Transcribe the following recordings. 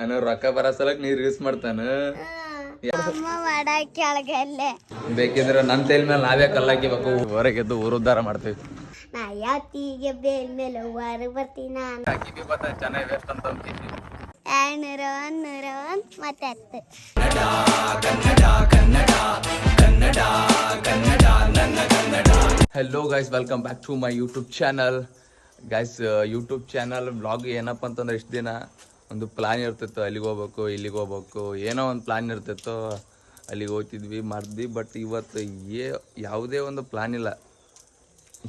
ನಾನು ರೊಕ್ಕ ಬರೋ ಸಲಕ್ ನೀರ್ ಯೂಸ್ ಮಾಡ್ತಾನ. ಬೇಕಿದ್ರೆ ನನ್ ತೈಲ್ ಮೇಲೆ ನಾವೇ ಕಲ್ಲಾಕಿಬೇಕು, ಹೊರಗೆದ್ದು ಊರು ಉದ್ಧಾರ ಮಾಡ್ತೀವಿ. ಚೆನ್ನಾಗಿ ವೇಸ್ಟ್ ಅಂತ hello guys, welcome back to my YouTube channel. Guys, YouTube channel vlog ಏನಪ್ಪ ಅಂತಂದ್ರೆ ಇಷ್ಟು ದಿನ ಒಂದು ಪ್ಲಾನ್ ಇರ್ತಿತ್ತು, ಅಲ್ಲಿಗೆ ಹೋಗ್ಬೇಕು ಇಲ್ಲಿಗೆ ಹೋಗ್ಬೇಕು, ಏನೋ ಒಂದು ಪ್ಲಾನ್ ಇರ್ತಿತ್ತು, ಅಲ್ಲಿಗೆ ಹೋಗ್ತಿದ್ವಿ ಮಾಡ್ದ್ವಿ. ಬಟ್ ಇವತ್ತು ಯಾವುದೇ ಒಂದು ಪ್ಲಾನ್ ಇಲ್ಲ,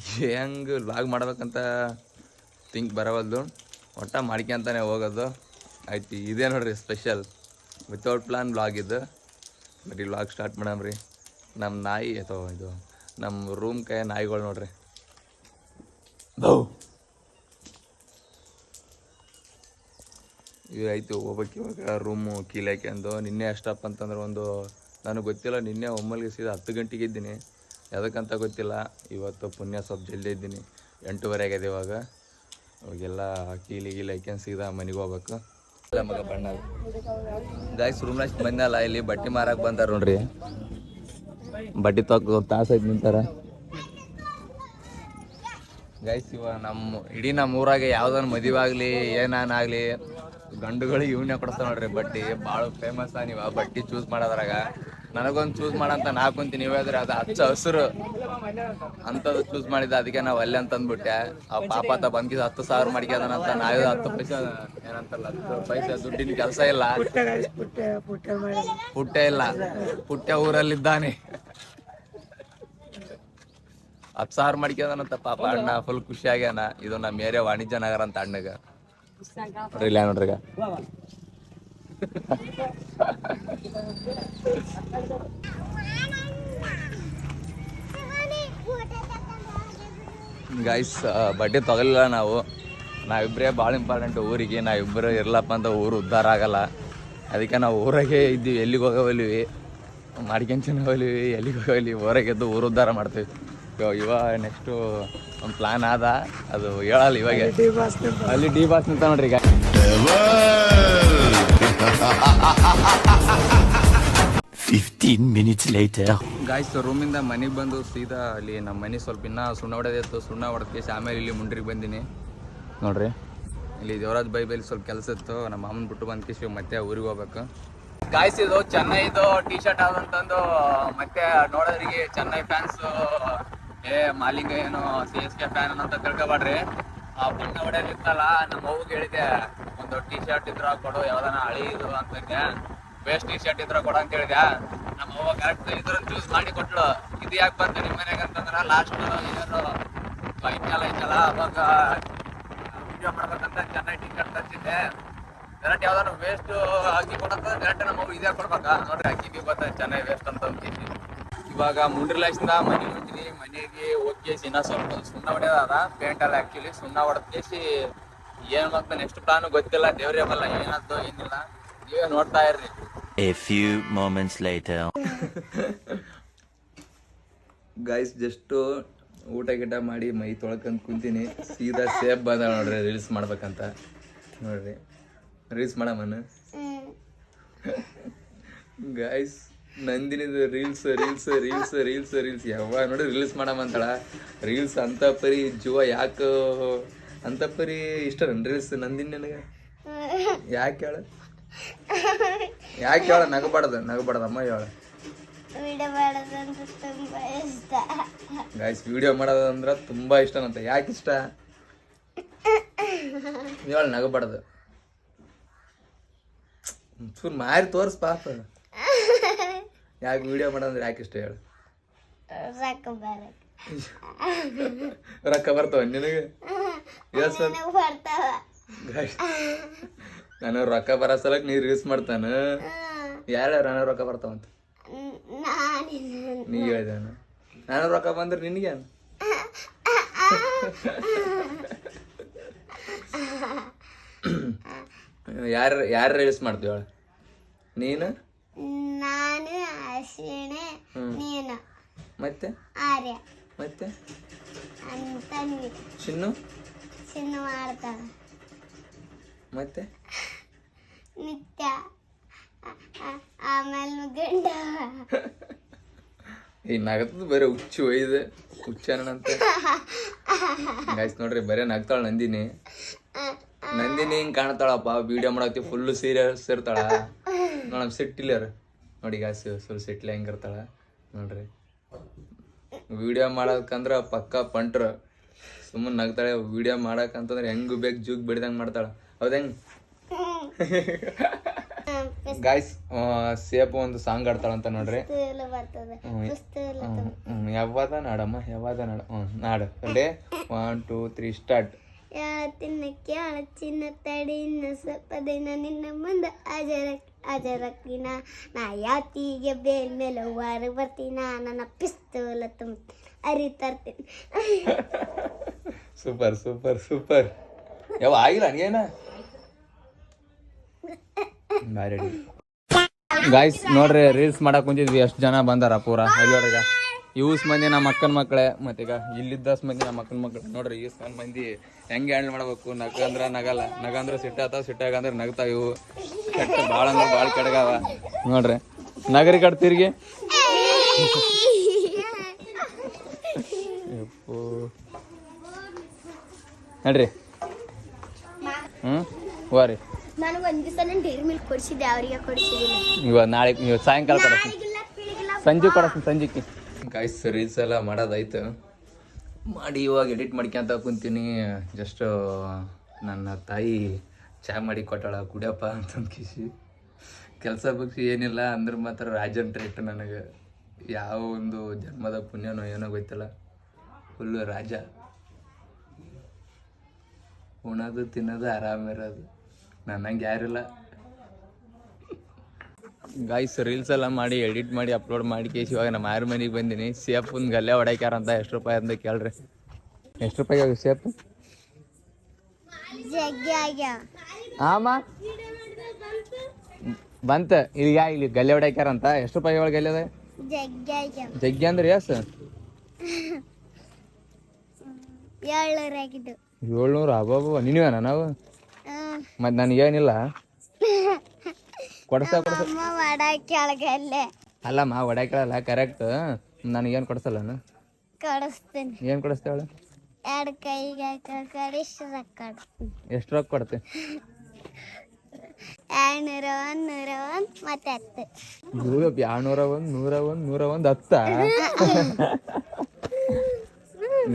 ಹೆಂಗೆ ವ್ಲಾಗ್ ಮಾಡ್ಬೇಕಂತ ಥಿಂಕ್ ಬರೋವಲ್ದು, ಒಟ್ಟ ಮಾಡ್ಕೊಂತಾನೆ ಹೋಗೋದು ಆಯ್ತು. ಇದೇ ನೋಡ್ರಿ ಸ್ಪೆಷಲ್ ವಿತೌಟ್ ಪ್ಲಾನ್ ವ್ಲಾಗ್ ಇದು. ಬಟ್ ಈ ವ್ಲಾಗ್ ಸ್ಟಾರ್ಟ್ ಮಾಡಮ್ರಿ. ನಮ್ಮ ನಾಯಿ ಅಥವಾ ಇದು ನಮ್ಮ ರೂಮ್ ಕೈ ನಾಯಿಗಳು ನೋಡ್ರಿ, ಇವು ಆಯ್ತು. ಹೋಗ್ಬೇಕು ಇವಾಗ ರೂಮು ಕೀಲಾಕ್ಯಂದು. ನಿನ್ನೆ ಅಷ್ಟಪ್ಪ ಅಂತಂದ್ರೆ ಒಂದು ನನಗೆ ಗೊತ್ತಿಲ್ಲ, ನಿನ್ನೆ ಒಮ್ಮಲ್ಗೆ ಸೀದಾ 10 ಗಂಟೆಗೆ ಇದ್ದೀನಿ, ಯಾವುದಕ್ಕಂತ ಗೊತ್ತಿಲ್ಲ. ಇವತ್ತು ಪುಣ್ಯ ಸ್ವಲ್ಪ ಜಲ್ದಿ ಇದ್ದೀನಿ, 8:30 ಆಗಿದೆ ಇವಾಗ. ಅವಾಗೆಲ್ಲ ಕೀಲಿ ಹಾಕ್ಯಂದು ಸೀದಾ ಮನೆಗೆ ಹೋಗ್ಬೇಕು. ಎಲ್ಲ ಮಗ ಬಣ್ಣ ಗಾಯ್ಸ್, ರೂಮ್ನಾಗ ಬಂದಲ್ಲ, ಇಲ್ಲಿ ಬಟ್ಟೆ ಮಾರಕ್ಕೆ ಬಂದಾರ ನೋಡ್ರಿ. ಬಟ್ಟೆ ತೊಗೊಂಡು ತಾಸೈತೆ ನಿಂತಾರ ಗೈಸ್. ಇವ ಇಡೀ ನಮ್ಮ ಊರಾಗೆ ಯಾವ್ದನ್ನ ಮದುವೆ ಆಗಲಿ ಏನಾಗಲಿ ಗಂಡುಗಳಿಗೆ ಇವನ್ನೇ ಕೊಡಿಸ್ತಾವ ನೋಡ್ರಿ ಬಟ್ಟೆ. ಭಾಳ ಫೇಮಸ್ ನೀವು ಬಟ್ಟೆ ಚೂಸ್ ಮಾಡೋದ್ರಾಗ. ನನಗೊಂದು ಚೂಸ್ ಮಾಡಂತ ನಾ ಕುಂತೀನಿ, ನೀವಾದ್ರೆ ಅದು ಹಚ್ಚ ಹಸಿರು ಅಂಥದ್ದು ಚೂಸ್ ಮಾಡಿದ್ದೆ, ಅದಕ್ಕೆ ನಾವು ಅಲ್ಲೇ ಅಂತ ಅಂದ್ಬಿಟ್ಟೆ. ಆ ಪಾಪ ಬಂದ್ಕಿ 10,000 ಮಾಡ್ಕ್ಯದಾನಂತ. ನಾವೇ 10 ಪೈಸೆ ಏನಂತಲ್ಲ, 10 ಪೈಸೆ ದುಡ್ಡಿನ ಕೆಲಸ ಇಲ್ಲ, ಪುಟ್ಟೆ ಇಲ್ಲ, ಪುಟ್ಟೆ ಊರಲ್ಲಿದ್ದಾನೆ. 10,000 ಮಾಡ್ಕ್ಯದಾನಂತ ಪಾಪ ಅಣ್ಣ. ಫುಲ್ ಖುಷಿ ಆಗ್ಯಾನ. ಇದು ನಮ್ಮ ಏರಿಯಾ ವಾಣಿಜ್ಯ ನಗರ ಅಂತ ಅಣ್ಣಗ ಇಲ್ಲ ನೋಡ್ರಿಗ. ಗೈಸ್, ಬಟ್ಟೆ ತಗೊಲಿಲ್ಲ ನಾವಿಬ್ಬರೇ ಭಾಳ ಇಂಪಾರ್ಟೆಂಟ್ ಊರಿಗೆ. ನಾವಿಬ್ಬರು ಇರ್ಲಪ್ಪ ಅಂತ ಊರು ಉದ್ಧಾರ ಆಗಲ್ಲ, ಅದಕ್ಕೆ ನಾವು ಊರಾಗೆ ಇದ್ದೀವಿ. ಎಲ್ಲಿಗೆ ಹೋಗೋವಲ್ಲಿವಿ ಮಾಡ್ಕೊಂಚನ ಹೋಗ್ಲಿವಿ, ಎಲ್ಲಿಗೆ ಹೋಗಲಿ ಊರಾಗೆದ್ದು ಊರು ಉದ್ಧಾರ ಮಾಡ್ತೀವಿ. ಇವಾಗ ನೆಕ್ಸ್ಟು ಒಂದು ಪ್ಲಾನ್ ಆದ, ಅದು ಹೇಳಲ್ಲ ಇವಾಗ. ಅಲ್ಲಿ ಡಿ ಬಾಸ್ ನಿಂತ ನೋಡ್ರಿ ಈಗ. 15 minutes later. ಗಾಯ್ಸ್, ರೂಮಿಂದ ಮನೆಗೆ ಬಂದು ಸೀದಾ ಅಲ್ಲಿ ನಮ್ಮ ಮನೆ ಸ್ವಲ್ಪ ಇನ್ನೂ ಸುಣ್ಣ ಹೊಡೆದಿತ್ತು, ಸುಣ್ಣ ಹೊಡೆದ್ಕೇಸಿ ಆಮೇಲೆ ಇಲ್ಲಿ ಮುಂಡ್ರಿಗೆ ಬಂದೀನಿ ನೋಡ್ರಿ. ಇಲ್ಲಿ ದೇವರಾಜ್ ಬೈಬಲ್ಲಿ ಸ್ವಲ್ಪ ಕೆಲಸ ಇತ್ತು, ನಮ್ಮ ಮಾಮನ ಬಿಟ್ಟು ಬಂದ್ಕೇಸಿ ಮತ್ತೆ ಊರಿಗೆ ಹೋಗ್ಬೇಕು. ಗಾಯ್ಸ್, ಇದು ಚೆನ್ನೈದು ಟೀ ಶರ್ಟ್ ಆದಂತಂದು ಮತ್ತೆ ನೋಡೋದ್ರಿಗೆ ಚೆನ್ನೈ ಫ್ಯಾನ್ಸು ಮಾಲಿಂಗ ಏನು CSK ಫ್ಯಾನ್ ಅಂತ ತಿಳ್ಕೊಬೇಡ್ರಿ. ಆ ಬಣ್ಣ ಹೊಡೆಯಲಿತ್ತಲ್ಲ, ನಮ್ಮ ಅವ್ಗೆ ಹೇಳಿದೆ ಒಂದು ಟೀ ಶರ್ಟ್ ಇದ್ರ ಕೊಡು, ಯಾವ್ದಾನ ಹಳಿ ಇದು ಅಂತಂದೆ. ವೇಸ್ಟ್ ಟೀ ಶರ್ಟ್ ಇದ್ರ ಕೊಡು ಅಂತ ಹೇಳಿದೆ. ನಮ್ಮ ಅವ್ವ ಕರೆಕ್ಟ್ ಇದ್ರನ್ನ ಚೂಸ್ ಮಾಡಿ ಕೊಟ್ಲು. ಇದು ಯಾಕೆ ಬಂತು ನಿಮ್ಮ ಮನೆಗೆ ಅಂತಂದ್ರೆ, ಲಾಸ್ಟ್ ಇಯರ್ ಐತಲ್ಲ ಅವಾಗ ವಿಡಿಯೋ ಮಾಡ್ಬೇಕಂತ ಚೆನ್ನೈ ಟೀ ಶರ್ಟ್ ತರಿಸಿದ್ದೆ. ಕರೆಕ್ಟ್ ಯಾವ್ದಾದ್ರು ವೇಸ್ಟ್ ಹಾಕಿ ಕೊಡಂತ ಕರೆಕ್ಟ್ ನಮ್ಮ ಅವ್ವ ಇದೇ ಕೊಡ್ಬೇಕಾ ನೋಡ್ರಿ. ಹಾಕಿದ್ವಿ ಗೊತ್ತಾ ಚೆನ್ನೈ ವೇಸ್ಟ್ ಅಂತ ಅಂತೀವಿ. ಇವಾಗ ಮುಂಡ್ರಿಲಾಸಿಂದ ಮನೆಗೆ ಹೊಂಟಿನಿ. ಮನೆಗೆ ಹೋಗ್ಕೇಸಿ ಇನ್ನೂ ಸ್ವಲ್ಪ ಸುಣ್ಣ ಹೊಡೆಯೋದ, ಪೇಂಟ್ ಎಲ್ಲ ಆ್ಯಕ್ಚುಲಿ ಸುಣ್ಣ ಹೊಡೆದ್ಕೇಸಿ ಏನು ಮಾಡ್ತಾ ನೆಕ್ಸ್ಟ್ ಪ್ಲಾನು ಗೊತ್ತಿಲ್ಲ, ದೇವ್ರೇ ಬಲ್ಲ ಏನಾದ್ದು ಏನಿಲ್ಲ, ನೀವೇ ನೋಡ್ತಾ ಇರ್ರಿ. A few moments later. Guys, just ಊಟ ಗಿಟ ಮಾಡಿ ಮೈ ತೊಳ್ಕೊಂಡ್ ಕುಂತೀನಿ. ಸೀದಾ ಸೇಫ್ ಬಂದ ನೋಡ್ರಿ ರೀಲ್ಸ್ ಮಾಡ್ಬೇಕಂತ. ನೋಡ್ರಿ ರೀಲ್ಸ್ ಮಾಡಮ್ಮನ ಗೈಸ್. ನಂದಿನಿದು reels reels reels reels reels ಯಾವಾಗ ನೋಡಿ ರೀಲ್ಸ್ ಮಾಡಮ್ಮಂತಾಳ. ರೀಲ್ಸ್ ಅಂತ ಪರಿ ಜೀವ ಯಾಕೆ ಅಂತ ಪರಿ ಇಷ್ಟ ರೀಲ್ಸ್ ನಂದಿನಿ ನನಗೆ. ಯಾಕೆ ಹೇಳ ನಗಬಾರ್ದಮ್ಮ ಹೇಳ. ಗೈಸ್, ವಿಡಿಯೋ ಮಾಡೋದಂದ್ರೆ ತುಂಬಾ ಇಷ್ಟನಂತ. ಯಾಕೆ ಇಷ್ಟ ಹೇಳ, ನಗಬಾರ್ದು. ಚೂರು ಮಾರಿ ತೋರ್ಸ್ ಪಾಪ. ಯಾಕೆ ವಿಡಿಯೋ ಮಾಡೋದಂದ್ರೆ ಯಾಕೆ ಇಷ್ಟ ಹೇಳು. ರೊಕ್ಕ ಬರ್ತಾವ ನಿನಗೆ? ನಾನು ರೊಕ್ಕ ಬರೋ ಸಲಕ್ ನೀ ರೀಲ್ಸ್ ಮಾಡ್ತಾನ. ಯಾರು ನಾನು ರೊಕ್ಕ ಬರ್ತಾವಂತ ನೀ ಹೇಳಿದೆ. ನಾನು ರೊಕ್ಕ ಬಂದ್ರೆ ನಿನಗೆ ಯಾರು ರೀಲ್ಸ್ ಮಾಡ್ತೀವ? ನೀನು, ನಾನು, ಅಶ್ವಿನಿ, ನೀನು, ಮತ್ತೆ ಆರ್ಯ, ಮತ್ತೆ ತನ್ವಿ, ಚಿನ್ನು ಮಾಡ್ತಾಳ, ಮತ್ತೆ ನಿತ್ಯ ಆಮೇಲೆ ಗಂಡ ಈ ನಗತದ ಬರೀ ಹುಚ್ಚು ಒಯ್ದು ಹುಚ್ಚನಂತ ಗಾಯ್ಸ್ ನೋಡ್ರಿ ಬರೀ ನಗ್ತಾಳ ನಂದಿನಿ ಹಿಂಗ್ ಕಾಣ್ತಾಳಪ್ಪ ವಿಡಿಯೋ ಮಾಡತ್ತಿ ಫುಲ್ಲು ಸೀರಿಯಸ್ ಇರ್ತಾಳ ನೋಡ ಸಿಟ್ಟಿಲ್ಲರ್ ನೋಡಿ ಗಾಯ್ಸ್ ಫುಲ್ ಸಿಟ್ಲಿ ಹೆಂಗಿರ್ತಾಳ ನೋಡ್ರಿ ವಿಡಿಯೋ ಮಾಡಕಂದ್ರ ಪಕ್ಕ ಪಂಟ್ರ ಸುಮ್ಮನೆ ನಗ್ತಾಳೆ ವಿಡಿಯೋ ಮಾಡಕಂತಂದ್ರೆ ಹೆಂಗು ಬೇಕು ಜೂಗ್ ಬಿಡ್ದಂಗ್ ಮಾಡ್ತಾಳ ಹೌದಂಗ್ ಗಾಯ್ಸ್ ಸೇಪ್ ಒಂದು ಸಾಂಗ್ ಆಡ್ತಾಳಂತ ನೋಡ್ರಿ ಯಾವಾದ ನಾಡಮ್ಮ ಯಾವಾದ ನಾಡ ನಾಡು ಅಲ್ಲೇ 1 2 3 ಸ್ಟಾರ್ಟ್ ತಿನ್ನ ಕೇಳ ಚಿನ್ನ ತಡಿ ಇನ್ನ ಸ್ವಲ್ಪ ದಿನ ನಿನ್ನ ಮುಂದೆ ಹಾಜರಕ್ಕಿನ ನಾ ಯಾತಿಗೆ ಬೇಲ್ ಮೇಲೆ ವಾರ ಬರ್ತೀನ ನನ್ನ ಪಿಸ್ತೂಲ ತುಂಬ ಅರಿತರ್ತೀನಿ ಸೂಪರ್ ಸೂಪರ್ ಸೂಪರ್ ಯಾವ ಆಗಿಲ್ಲ ಏನ ಗಾಯ್ಸ್ ನೋಡ್ರಿ ರೀಲ್ಸ್ ಮಾಡಕ್ ಕುಂತಿದ್ವಿ ಎಷ್ಟು ಜನ ಬಂದಾರ ಪೂರಾ ಎಲ್ಲರಿಗ ಯೂಸ್ ಮಂದಿ ನಮ್ಮ ಅಕ್ಕನ ಮಕ್ಕಳೇ ಮತ್ತೀಗ ಇಲ್ಲಿದ್ದ ಮಂದಿ ನಮ್ಮ ಅಕ್ಕನ ಮಕ್ಕಳು ನೋಡ್ರಿ ಯೂಸ್ ಮಂದಿ ಹೆಂಗೆ ಹ್ಯಾಂಡಲ್ ಮಾಡ್ಬೇಕು ನಗಂದ್ರ ನಗಲ್ಲ ನಗಂದ್ರ ಸಿಟ್ಟಾತಾವ ಸಿಟ್ಟಾಗಂದ್ರೆ ನಗ್ತಾವ ಇವು ಕೆಟ್ಟ ಭಾಳ ಅಂದ್ರೆ ಭಾಳ ಕೆಡಗಾವ ನೋಡ್ರಿ ನಗರಿ ಕಡೆ ತಿರ್ಗಿ ನೋಡ್ರಿ ಹ್ಞೂ ರೀ ನನಗೆ ಒಂದು ದಿವಸ ನಾನು ಡೈರಿ ಮಿಲ್ಕ್ ಕೊಡಿಸಿದ್ದೆ ಅವರಿಗೆ ಕೊಡಿಸಿದ್ದೀನಿ ಇವಾಗ ನಾಳೆ ಸಾಯಂಕಾಲ ಕೊಡಿಸ್ತೀನಿ ಸಂಜೆ ಕೊಡಿಸ್ತೀನಿ ಸಂಜೆಗೆ ಗಾಯ್ಸ್ ರೀಲ್ಸ್ ಎಲ್ಲ ಮಾಡೋದಾಯ್ತು ಮಾಡಿ ಇವಾಗ ಎಡಿಟ್ ಮಾಡ್ಕೊಂತ ಕುಂತೀನಿ ಜಸ್ಟ್ ನನ್ನ ತಾಯಿ ಚಾ ಮಾಡಿ ಕೊಟ್ಟಾಳ ಕುಡಿಯಪ್ಪ ಅಂತಂದು ಕಿಸಿ ಕೆಲಸ ಬಗ್ಸಿ ಏನಿಲ್ಲ ಅಂದ್ರೆ ಮಾತ್ರ ರಾಜನ್ ಟ್ರೀಟ್ ನನಗೆ ಯಾವ ಒಂದು ಜನ್ಮದ ಪುಣ್ಯನೋ ಏನೋ ಗೊತ್ತಿಲ್ಲ ಫುಲ್ಲು ರಾಜ ಉಣೋದು ತಿನ್ನೋದು ಆರಾಮಿರೋದು ನನ್ನಂಗೆ ಯಾರಿಲ್ಲ ಗಾಯ್ಸ್ ರೀಲ್ಸ್ ಎಲ್ಲ ಮಾಡಿ ಎಡಿಟ್ ಮಾಡಿ ಅಪ್ಲೋಡ್ ಮಾಡಿ ಕೇಸಿ ಇವಾಗ ನಮ್ಮ ಯಾರ ಮನೆಗೆ ಬಂದೀನಿ ಸೇಫ್ ಗಲ್ಲೆ ಹೊಡ್ಯಾಕ್ಯಾರಂತ ಎಷ್ಟು ರೂಪಾಯಿ ಅಂತ ಕೇಳ್ರಿ ಎಷ್ಟು ರೂಪಾಯಿ ಆಗ ಸೇಫ್ ಆಮ ಬಂತ ಈಗ ಇಲ್ಲಿ ಗಲ್ಲೆ ಹೊಡ್ಯಾಕ್ಯಾರಂತ ಎಷ್ಟು ರೂಪಾಯಿ ಒಳಗೆ ಗಲ್ಲೆ ಅದ ಜಗ್ಗಿ ಅಂದ್ರೆ ಎಸ್ 700 ಅಬ್ಬಬ್ಬ ನೀವೇನ ನಾವು ಮತ್ತೆ ನನಗೇನಿಲ್ಲ ಅಲ್ಲಮ್ಮ ಹೊಡ್ಯಾಕಲ್ಲ ಕರೆಕ್ಟ್ ನನಗೇನು ಕೊಡ್ಸಲ್ಲ ಕೊಡಿಸ್ತೀನಿ ಏನು ಕೊಡಿಸ್ತೇವಳ 2 ಕೈಗೆ ಎಷ್ಟು ರೊಕ್ಕ ಕೊಡ್ತೆ 200 ಮತ್ತೆ 10 201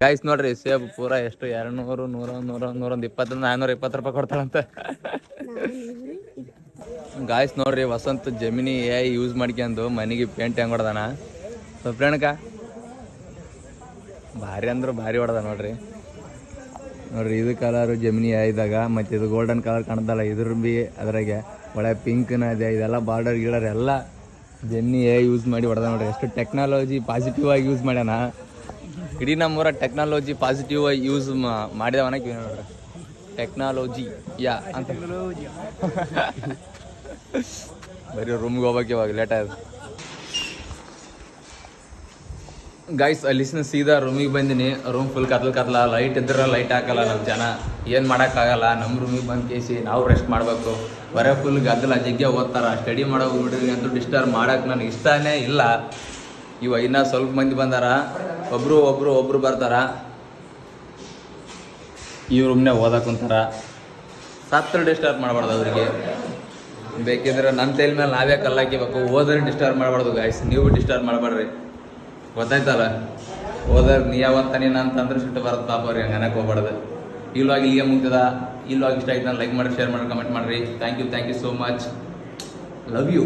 ಗಾಯ್ಸ್ ನೋಡ್ರಿ ಸೇಬ್ ಪೂರಾ ಎಷ್ಟು 200 120 420 ರೂಪಾಯಿ ಕೊಡ್ತಾಳಂತ ಗಾಯ್ಸ್ ನೋಡ್ರಿ ವಸಂತ್ ಜಮಿನಿ ಯೂಸ್ ಮಾಡ್ಕೊಂಡು ಮನೆಗೆ ಪೇಂಟ್ ಹೆಂಗೆ ಹೊಡ್ದಾನ ಸ್ವಪ್ರಣಕ ಭಾರಿ ಅಂದ್ರೆ ಭಾರಿ ಹೊಡ್ದ ನೋಡ್ರಿ ಇದು ಕಲರು ಜಮಿನಿ ಇದ್ದಾಗ ಮತ್ತು ಇದು ಗೋಲ್ಡನ್ ಕಲರ್ ಕಾಣ್ತಲ್ಲ ಇದ್ರ ಬಿ ಅದ್ರಾಗೆ ಒಳ್ಳೆ ಪಿಂಕ್ನ ಇದೆ ಇದೆಲ್ಲ ಬಾರ್ಡರ್ ಗಿಡರ್ ಎಲ್ಲ ಜಮಿನಿ ಯೂಸ್ ಮಾಡಿ ಹೊಡ್ದ ನೋಡ್ರಿ ಎಷ್ಟು ಟೆಕ್ನಾಲಜಿ ಪಾಸಿಟಿವ್ ಆಗಿ ಯೂಸ್ ಮಾಡ್ಯಾನ ಇಡೀ ನಮ್ಮೂರ ಟೆಕ್ನಾಲಜಿ ಪಾಸಿಟಿವ್ ಆಗಿ ಯೂಸ್ ಮಾಡಿದವನಕ್ಕೆ ನೋಡ್ರಿ ಟೆಕ್ನಾಲಜಿ ಯಾ ಅಂತ ಬರೀ ರೂಮ್ಗೆ ಹೋಗ್ಬೇಕು ಇವಾಗ ಲೇಟ್ ಆಯ್ತು ಗಾಯ್ಸ್ ಅಲ್ಲಿಸಿನ ಸೀದಾ ರೂಮಿಗೆ ಬಂದಿನಿ ರೂಮ್ ಫುಲ್ ಕತ್ಲ ಲೈಟ್ ಇದ್ರೆ ಲೈಟ್ ಹಾಕಲ್ಲ ನಮ್ಮ ಜನ ಏನು ಮಾಡೋಕ್ಕಾಗಲ್ಲ ನಮ್ಮ ರೂಮಿಗೆ ಬಂದು ಕೇಸಿ ನಾವು ರೆಸ್ಟ್ ಮಾಡಬೇಕು ಹೊರ ಫುಲ್ ಗದ್ದಲ ಜಗ್ಗೆ ಓದ್ತಾರ ಸ್ಟಡಿ ಮಾಡೋ ಹುಡುಗರಿಗೆ ಅಂತೂ ಡಿಸ್ಟರ್ಬ್ ಮಾಡೋಕೆ ನನಗೆ ಇಷ್ಟನೇ ಇಲ್ಲ ಇವಾಗ ಇನ್ನೂ ಸ್ವಲ್ಪ ಮಂದಿ ಬಂದಾರ ಒಬ್ರು ಬರ್ತಾರ ಈ ರೂಮ್ನೇ ಓದಕ್ಕೆ ಕುಂತಾರ ಸತ್ರ ಡಿಸ್ಟರ್ಬ್ ಮಾಡಬಾರ್ದು ಅವ್ರಿಗೆ ಬೇಕಿದ್ರೆ ನನ್ನ ತಲೆ ಮೇಲೆ ನಾವೇ ಕಲ್ಲಾಕಿಬೇಕು ಓದ್ರೆ ಡಿಸ್ಟರ್ಬ್ ಮಾಡಬಾರ್ದು ಗಾಯ್ಸ್ ನೀವು ಡಿಸ್ಟರ್ಬ್ ಮಾಡಬೇಡ್ರಿ ಗೊತ್ತಾಯ್ತಲ್ಲ ಓದರ್ ನೀ ಯಾವತ್ತ ನೀನು ಅಂತಂದ್ರೆ ಸಿಟ್ಟು ಬರುತ್ತೆ ಪಾಪ ಅವ್ರಿಗೆ ಹಂಗೆ ಅನ್ನಕ್ಕೆ ಹೋಗ್ಬಾರ್ದು ಇಲ್ವಾಗಿ ಇಲ್ಲಿಗೆ ಮುಗ್ತದ ಇಲ್ವಾಗಿ ಇಷ್ಟ ಆಯ್ತು ನಾನು ಲೈಕ್ ಮಾಡಿ ಶೇರ್ ಮಾಡಿ ಕಮೆಂಟ್ ಮಾಡಿರಿ thank you so much love you